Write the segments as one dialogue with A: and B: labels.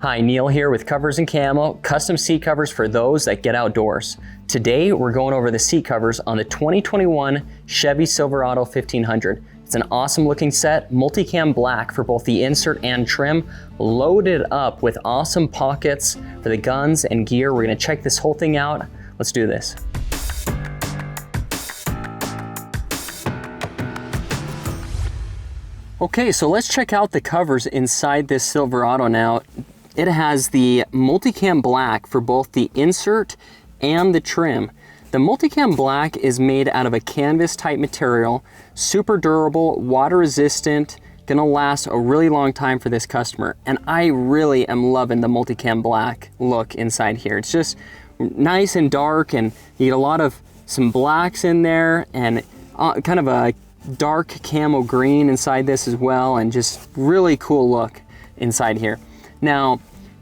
A: Hi, Neil here with Covers Camo, custom seat covers for those that get outdoors. Today, we're going over the seat covers on the 2021 Chevy Silverado 1500. It's an awesome looking set, MultiCam Black for both the insert and trim, loaded up with awesome pockets for the guns and gear. We're gonna check this whole thing out. Let's do this. Okay, so let's check out the covers inside this Silverado now. It has the MultiCam Black for both the insert and the trim. The MultiCam Black is made out of a canvas type material, super durable, water resistant, gonna last a really long time for this customer. And I really am loving the MultiCam Black look inside here. It's just nice and dark, and you get a lot of some blacks in there and kind of a dark camo green inside this as well, and just really cool look inside here. Now,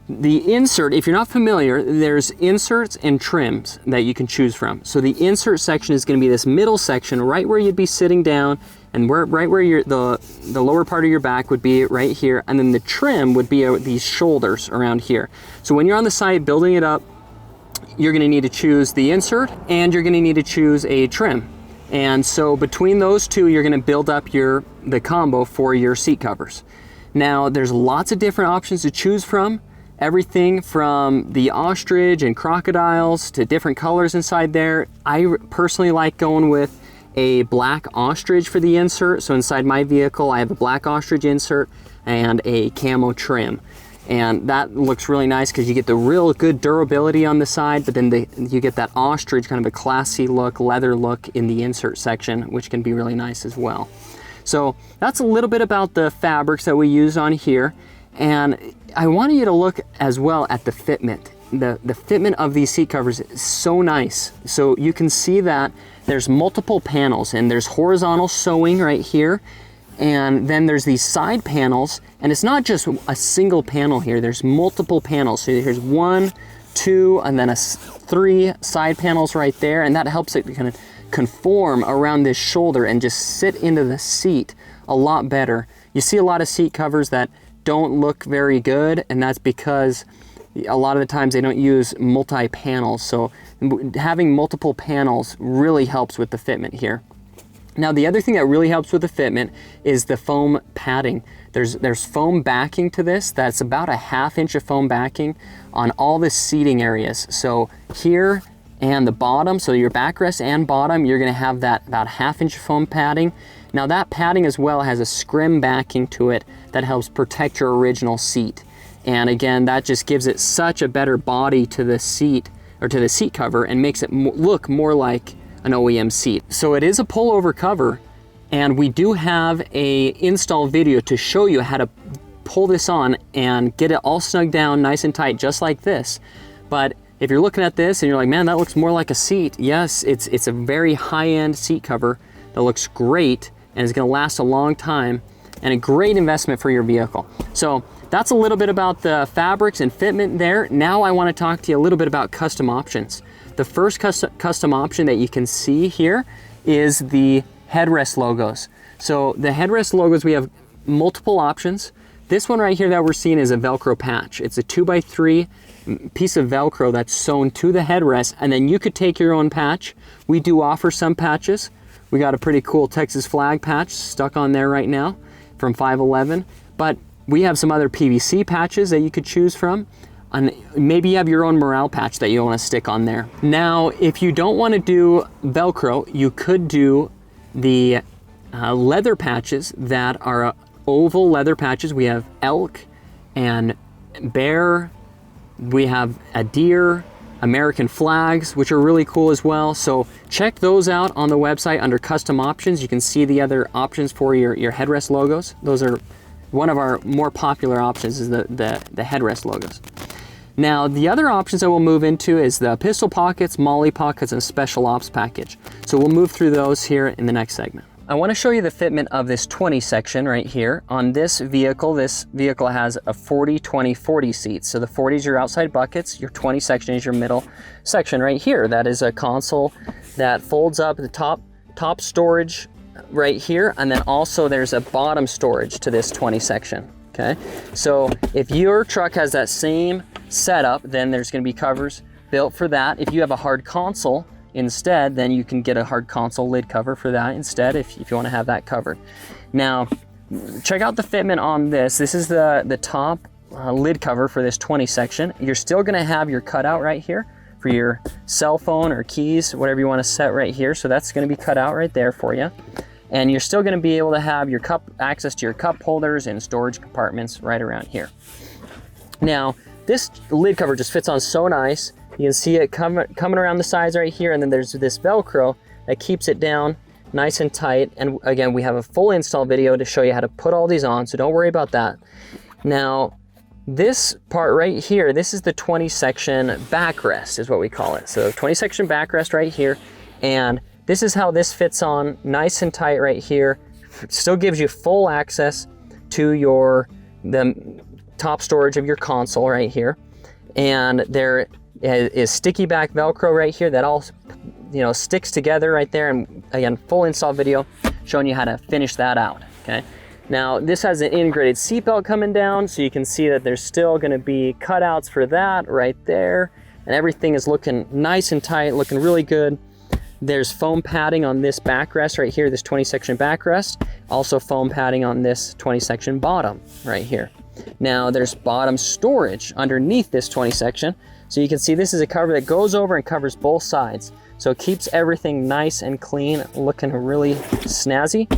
A: the insert, if you're not familiar, there's inserts and trims that you can choose from. So the insert section is going to be this middle section right where you'd be sitting down, and right where the lower part of your back would be right here, and then the trim would be these shoulders around here. So when you're on the site building it up, you're going to need to choose the insert and you're going to need to choose a trim. And so between those two, you're going to build up the combo for your seat covers. Now, there's lots of different options to choose from. Everything from the ostrich and crocodiles to different colors inside there. I personally like going with a black ostrich for the insert. So inside my vehicle, I have a black ostrich insert and a camo trim. And that looks really nice because you get the real good durability on the side, but then you get that ostrich, kind of a classy look, leather look in the insert section, which can be really nice as well. So that's a little bit about the fabrics that we use on here. And I wanted you to look as well at the fitment. The fitment of these seat covers is so nice. So you can see that there's multiple panels, and there's horizontal sewing right here. And then there's these side panels, and it's not just a single panel here, there's multiple panels. So here's 1, 2, and then 3 side panels right there, and that helps it kind of conform around this shoulder and just sit into the seat a lot better. You see a lot of seat covers that don't look very good, and that's because a lot of the times they don't use multi-panels. So having multiple panels really helps with the fitment here. Now, the other thing that really helps with the fitment is the foam padding. There's foam backing to this. That's about a 1/2 inch of foam backing on all the seating areas. So here and the bottom, so your backrest and bottom, you're gonna have that about 1/2 inch of foam padding. Now that padding as well has a scrim backing to it that helps protect your original seat. And again, that just gives it such a better body to the seat, or to the seat cover, and makes it look more like an OEM seat. So it is a pullover cover, and we do have a install video to show you how to pull this on and get it all snug down nice and tight, just like this. But if you're looking at this and you're like, man, that looks more like a seat. Yes, it's a very high-end seat cover that looks great and is gonna last a long time, and a great investment for your vehicle. So that's a little bit about the fabrics and fitment there. Now I wanna talk to you a little bit about custom options. The first custom option that you can see here is the headrest logos. So the headrest logos, we have multiple options. This one right here that we're seeing is a Velcro patch. It's a 2x3 piece of Velcro that's sewn to the headrest, and then you could take your own patch. We do offer some patches. We got a pretty cool Texas flag patch stuck on there right now from 511, but we have some other PVC patches that you could choose from. And maybe you have your own morale patch that you want to stick on there. Now, if you don't want to do Velcro, you could do the leather patches that are oval leather patches. We have elk and bear. We have a deer, American flags, which are really cool as well. So check those out on the website under custom options. You can see the other options for your headrest logos. Those are one of our more popular options, is the headrest logos. Now, the other options that we'll move into is the pistol pockets, Molle pockets, and special ops package. So we'll move through those here in the next segment. I want to show you the fitment of this 20 section right here. On this vehicle has a 40, 20, 40 seats. So the 40s are your outside buckets, your 20 section is your middle section right here. That is a console that folds up, the top storage right here, and then also there's a bottom storage to this 20 section. okay? So if your truck has that same setup, then there's gonna be covers built for that. If you have a hard console instead, then you can get a hard console lid cover for that instead if you wanna have that covered. Now, check out the fitment on this. This is the top lid cover for this 20 section. You're still gonna have your cutout right here for your cell phone or keys, whatever you wanna set right here. So that's gonna be cut out right there for you. And you're still gonna be able to have your access to your cup holders and storage compartments right around here. Now, this lid cover just fits on so nice. You can see it coming around the sides right here, and then there's this Velcro that keeps it down nice and tight. And again, we have a full install video to show you how to put all these on, so don't worry about that. Now, this part right here, this is the 20 section backrest is what we call it. So 20 section backrest right here, and this is how this fits on nice and tight right here. Still gives you full access to the top storage of your console right here. And there is sticky back Velcro right here that all sticks together right there. And again, full install video showing you how to finish that out, okay? Now this has an integrated seatbelt coming down, so you can see that there's still gonna be cutouts for that right there. And everything is looking nice and tight, looking really good. There's foam padding on this backrest right here, this 20 section backrest. Also foam padding on this 20 section bottom right here. Now there's bottom storage underneath this 20 section. So you can see this is a cover that goes over and covers both sides. So it keeps everything nice and clean, looking really snazzy.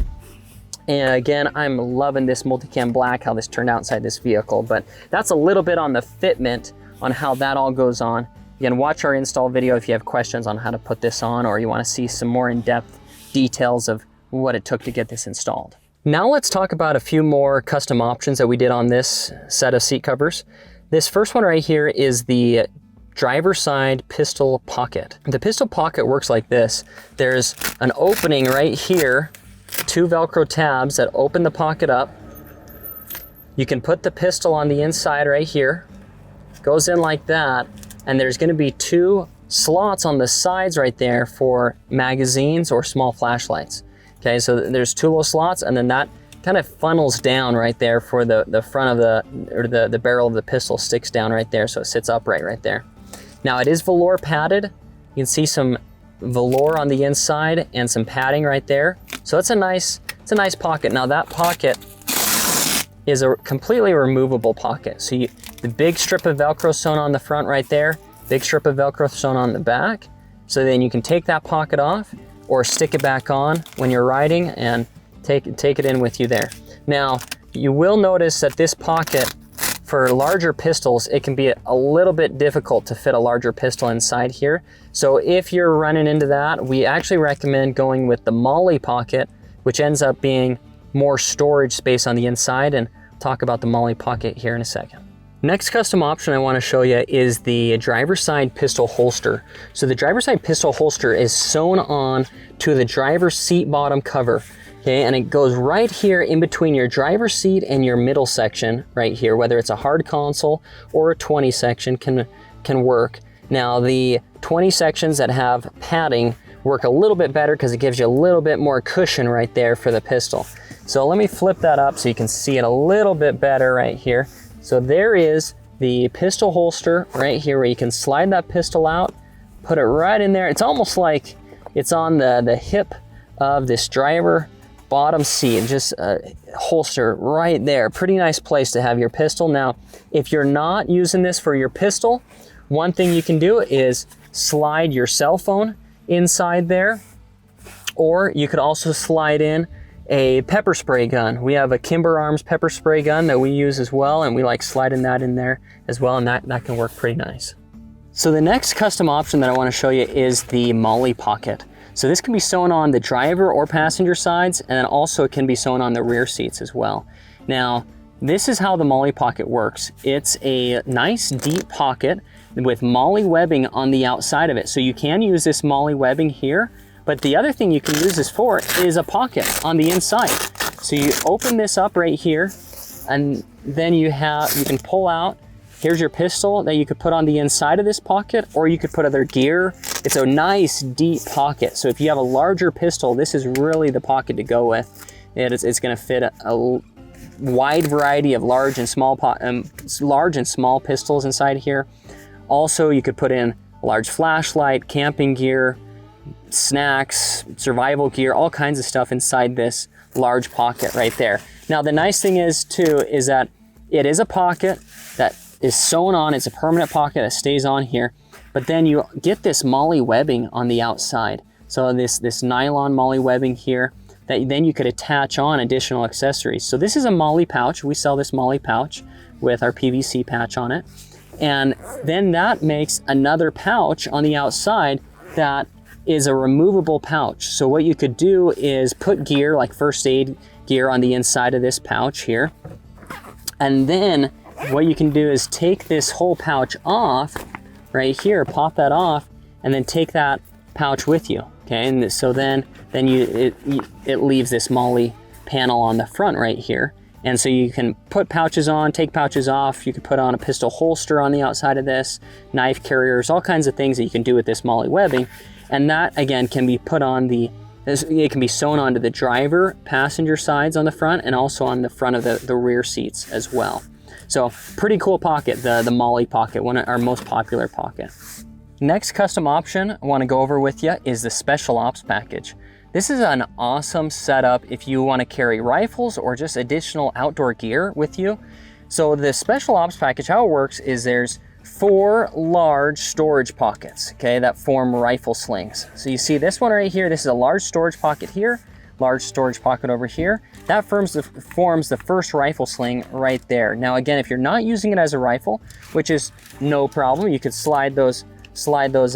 A: And again, I'm loving this MultiCam Black, how this turned out inside this vehicle. But that's a little bit on the fitment on how that all goes on. Again, watch our install video if you have questions on how to put this on, or you want to see some more in-depth details of what it took to get this installed. Now let's talk about a few more custom options that we did on this set of seat covers. This first one right here is the driver side pistol pocket. The pistol pocket works like this. There's an opening right here, 2 Velcro tabs that open the pocket up. You can put the pistol on the inside right here. Goes in like that. And there's gonna be 2 slots on the sides right there for magazines or small flashlights. Okay, so there's 2 little slots, and then that kind of funnels down right there for the front of the barrel of the pistol sticks down right there, so it sits upright right there. Now it is velour padded. You can see some velour on the inside and some padding right there. So it's a nice pocket. Now that pocket is a completely removable pocket. So the big strip of Velcro sewn on the front right there, big strip of Velcro sewn on the back. So then you can take that pocket off or stick it back on when you're riding and take it in with you there. Now, you will notice that this pocket, for larger pistols, it can be a little bit difficult to fit a larger pistol inside here. So if you're running into that, we actually recommend going with the Molle pocket, which ends up being more storage space on the inside, and talk about the Molle pocket here in a second. Next custom option I want to show you is the driver's side pistol holster. So the driver's side pistol holster is sewn on to the driver's seat bottom cover. Okay, and it goes right here in between your driver's seat and your middle section right here, whether it's a hard console or a 20 section can work. Now the 20 sections that have padding work a little bit better because it gives you a little bit more cushion right there for the pistol. So let me flip that up so you can see it a little bit better right here. So there is the pistol holster right here where you can slide that pistol out, put it right in there. It's almost like it's on the hip of this driver bottom seat, just a holster right there. Pretty nice place to have your pistol. Now, if you're not using this for your pistol, one thing you can do is slide your cell phone inside there, or you could also slide in a pepper spray gun. We have a Kimber Arms pepper spray gun that we use as well, and we like sliding that in there as well, and that can work pretty nice. So the next custom option that I want to show you is the Molle pocket. So this can be sewn on the driver or passenger sides, and then also it can be sewn on the rear seats as well. Now, this is how the Molle pocket works. It's a nice deep pocket with Molle webbing on the outside of it. So you can use this Molle webbing here, but the other thing you can use this for is a pocket on the inside. So you open this up right here, and then you can pull out. Here's your pistol that you could put on the inside of this pocket, or you could put other gear. It's a nice deep pocket. So if you have a larger pistol, this is really the pocket to go with. It's gonna fit wide variety of large and small pistols inside here. Also, you could put in a large flashlight, camping gear, snacks, survival gear, all kinds of stuff inside this large pocket right there. Now, the nice thing is too, is that it is a pocket that is sewn on. It's a permanent pocket that stays on here, but then you get this Molle webbing on the outside. So this nylon Molle webbing here that then you could attach on additional accessories. So this is a Molle pouch. We sell this Molle pouch with our PVC patch on it. And then that makes another pouch on the outside that is a removable pouch. So what you could do is put gear like first aid gear on the inside of this pouch here. And then what you can do is take this whole pouch off right here, pop that off, and then take that pouch with you. Okay, and so then it leaves this Molle panel on the front right here. And so you can put pouches on, take pouches off. You could put on a pistol holster on the outside of this, knife carriers, all kinds of things that you can do with this Molle webbing. And that, again, can be put on it can be sewn onto the driver, passenger sides on the front, and also on the front of the rear seats as well. So pretty cool pocket, the Molle pocket, one of our most popular pocket. Next custom option I want to go over with you is the Special Ops package. This is an awesome setup if you want to carry rifles or just additional outdoor gear with you. So the Special Ops package, how it works is there's 4 large storage pockets, okay, that form rifle slings. So you see this one right here, this is a large storage pocket here, large storage pocket over here. That forms the first rifle sling right there. Now again, if you're not using it as a rifle, which is no problem, you could slide those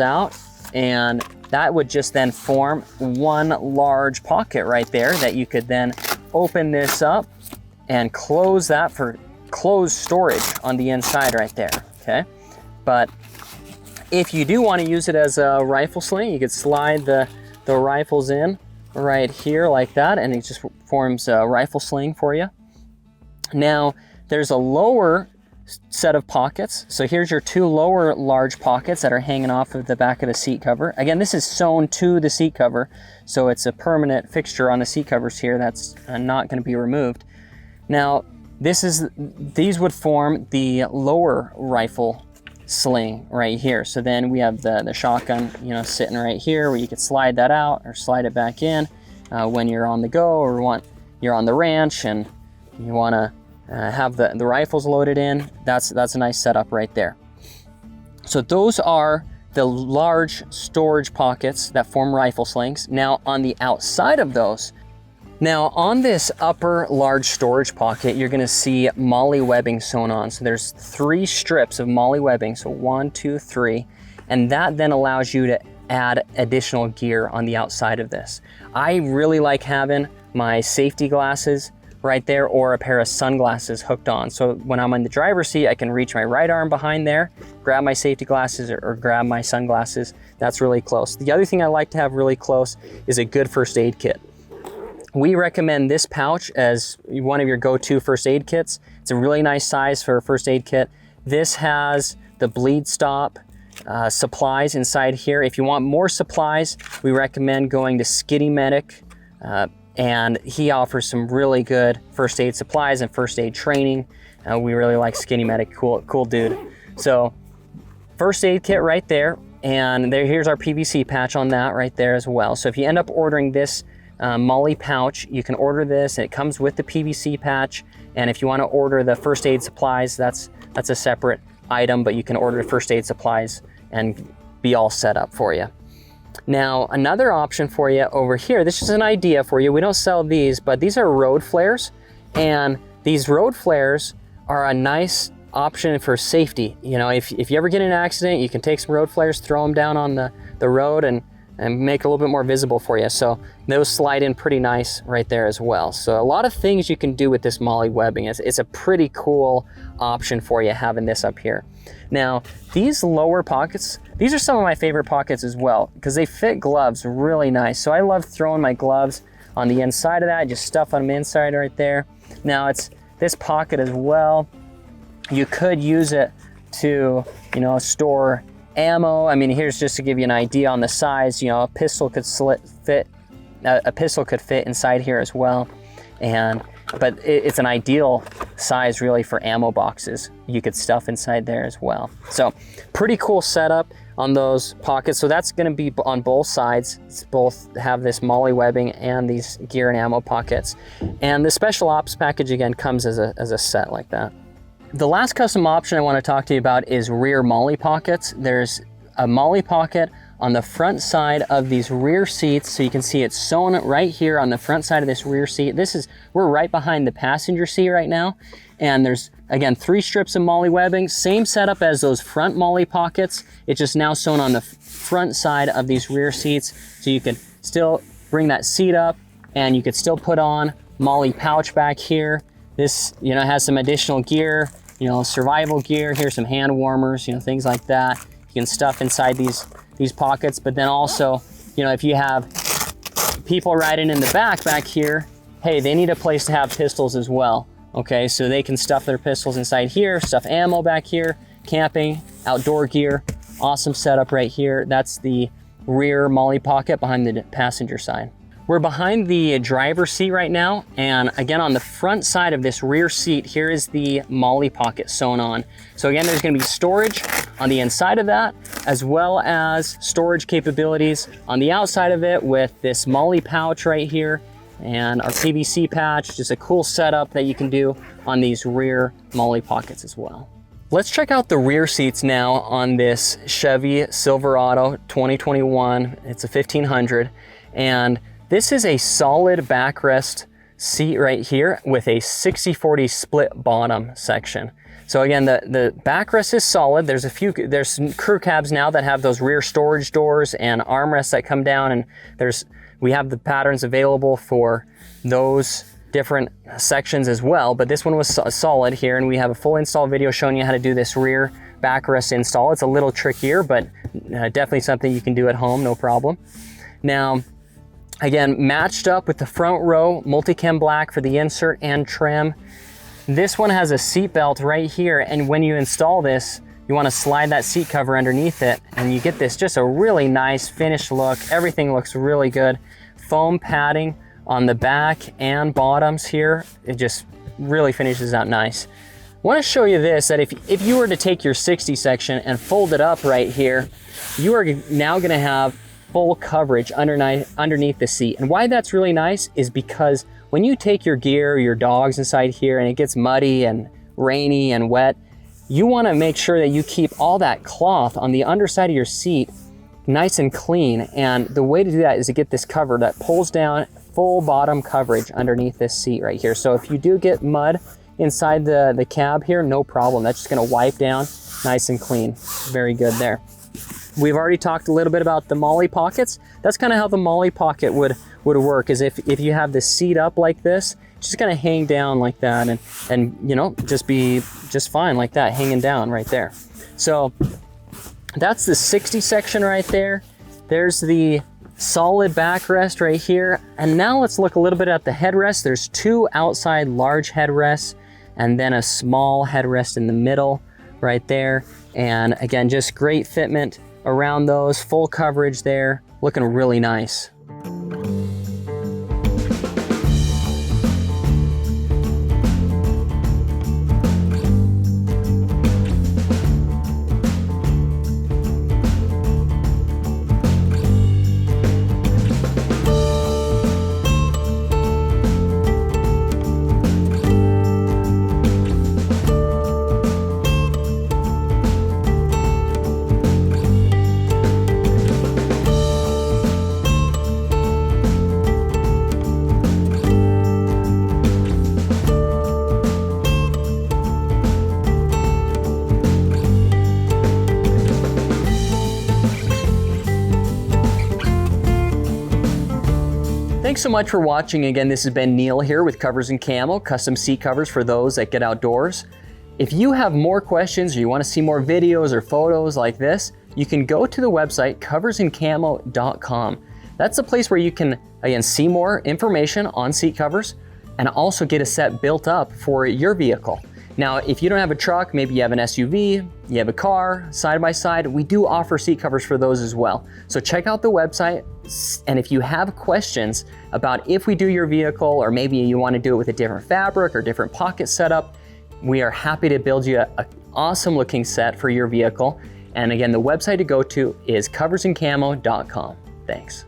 A: out, and that would just then form one large pocket right there that you could then open this up and close that for closed storage on the inside right there, okay? But if you do want to use it as a rifle sling, you could slide the rifles in right here like that, and it just forms a rifle sling for you. Now, there's a lower set of pockets. So here's your 2 lower large pockets that are hanging off of the back of the seat cover. Again, this is sewn to the seat cover, so it's a permanent fixture on the seat covers here that's not going to be removed. Now, these would form the lower rifle sling right here. So then we have the shotgun, sitting right here where you could slide that out or slide it back in when you're on the go, or you're on the ranch and you want to have the rifles loaded in. That's a nice setup right there. So those are the large storage pockets that form rifle slings. Now on the outside of those, now on this upper large storage pocket, you're gonna see Molle webbing sewn on. So there's 3 strips of Molle webbing, so 1, 2, 3, and that then allows you to add additional gear on the outside of this. I really like having my safety glasses right there, or a pair of sunglasses hooked on. So when I'm in the driver's seat, I can reach my right arm behind there, grab my safety glasses or grab my sunglasses. That's really close. The other thing I like to have really close is a good first aid kit. We recommend this pouch as one of your go-to first aid kits. It's a really nice size for a first aid kit. This has the bleed stop supplies inside here. If you want more supplies, we recommend going to Skitty Medic, and he offers some really good first aid supplies and first aid training. We really like Skitty Medic, cool dude. So first aid kit right there, and here's our PVC patch on that right there as well. So if you end up ordering this Molle pouch, you can order this, and it comes with the PVC patch. And if you want to order the first aid supplies, that's a separate item, but you can order the first aid supplies and be all set up for you. Now, another option for you over here, this is an idea for you. We don't sell these, but these are road flares, and these road flares are a nice option for safety. If you ever get in an accident, you can take some road flares, throw them down on the road, and make it a little bit more visible for you. So those slide in pretty nice right there as well. So a lot of things you can do with this Molle webbing. It's a pretty cool option for you having this up here. Now, these lower pockets, these are some of my favorite pockets as well, because they fit gloves really nice. So I love throwing my gloves on the inside of that, just stuff them inside right there. Now it's this pocket as well. You could use it to, store ammo. I mean, here's just to give you an idea on the size. A pistol could fit inside here as well. And but it's an ideal size really for ammo boxes. You could stuff inside there as well. So pretty cool setup on those pockets. So that's going to be on both sides. It's both have this Molle webbing and these gear and ammo pockets. And the special ops package again comes as a set like that. The last custom option I want to talk to you about is rear Molle pockets. There's a Molle pocket on the front side of these rear seats, so you can see it's sewn right here on the front side of this rear seat. We're right behind the passenger seat right now, and there's again 3 strips of Molle webbing, same setup as those front Molle pockets. It's just now sewn on the front side of these rear seats, so you can still bring that seat up, and you could still put on Molle pouch back here. This, you know, has some additional gear, you know, survival gear. Here's some hand warmers, you know, things like that. You can stuff inside these pockets, but then also, you know, if you have people riding in the back here, hey, they need a place to have pistols as well. Okay, so they can stuff their pistols inside here, stuff ammo back here, camping, outdoor gear. Awesome setup right here. That's the rear Molle pocket behind the passenger side. We're behind the driver's seat right now, and again on the front side of this rear seat, here is the Molle pocket sewn on. So again, there's going to be storage on the inside of that, as well as storage capabilities on the outside of it with this Molle pouch right here and our PVC patch. Just a cool setup that you can do on these rear Molle pockets as well. Let's check out the rear seats now on this Chevy Silverado 2021. It's a 1500, and this is a solid backrest seat right here with a 60/40 split bottom section. So again, the backrest is solid. There's some crew cabs now that have those rear storage doors and armrests that come down, and we have the patterns available for those different sections as well. But this one was solid here, and we have a full install video showing you how to do this rear backrest install. It's a little trickier, but definitely something you can do at home, no problem. Now, again, matched up with the front row, MultiCam Black for the insert and trim. This one has a seat belt right here, and when you install this, you want to slide that seat cover underneath it, and you get this just a really nice finished look. Everything looks really good. Foam padding on the back and bottoms here. It just really finishes out nice. I want to show you this, that if you were to take your 60 section and fold it up right here, you are now going to have full coverage underneath the seat. And why that's really nice is because when you take your gear, your dogs inside here, and it gets muddy and rainy and wet, you want to make sure that you keep all that cloth on the underside of your seat nice and clean. And the way to do that is to get this cover that pulls down, full bottom coverage underneath this seat right here. So if you do get mud inside the cab here, no problem. That's just going to wipe down nice and clean. Very good there. We've already talked a little bit about the Molle pockets. That's kind of how the Molle pocket would work, is if you have the seat up like this, just kind of hang down like that, and you know, just be just fine like that, hanging down right there. So that's the 60 section right there. There's the solid backrest right here. And now let's look a little bit at the headrest. There's 2 outside large headrests and then a small headrest in the middle right there. And again, just great fitment around those, full coverage there, looking really nice. Thanks so much for watching. Again, this has been Neil here with Covers Camo, custom seat covers for those that get outdoors. If you have more questions or you want to see more videos or photos like this, you can go to the website coversandcamo.com. That's the place where you can, again, see more information on seat covers and also get a set built up for your vehicle. Now, if you don't have a truck, maybe you have an SUV, you have a car, side-by-side, we do offer seat covers for those as well. So check out the website, and if you have questions about if we do your vehicle, or maybe you want to do it with a different fabric or different pocket setup, we are happy to build you an awesome looking set for your vehicle. And again, the website to go to is coversandcamo.com. Thanks.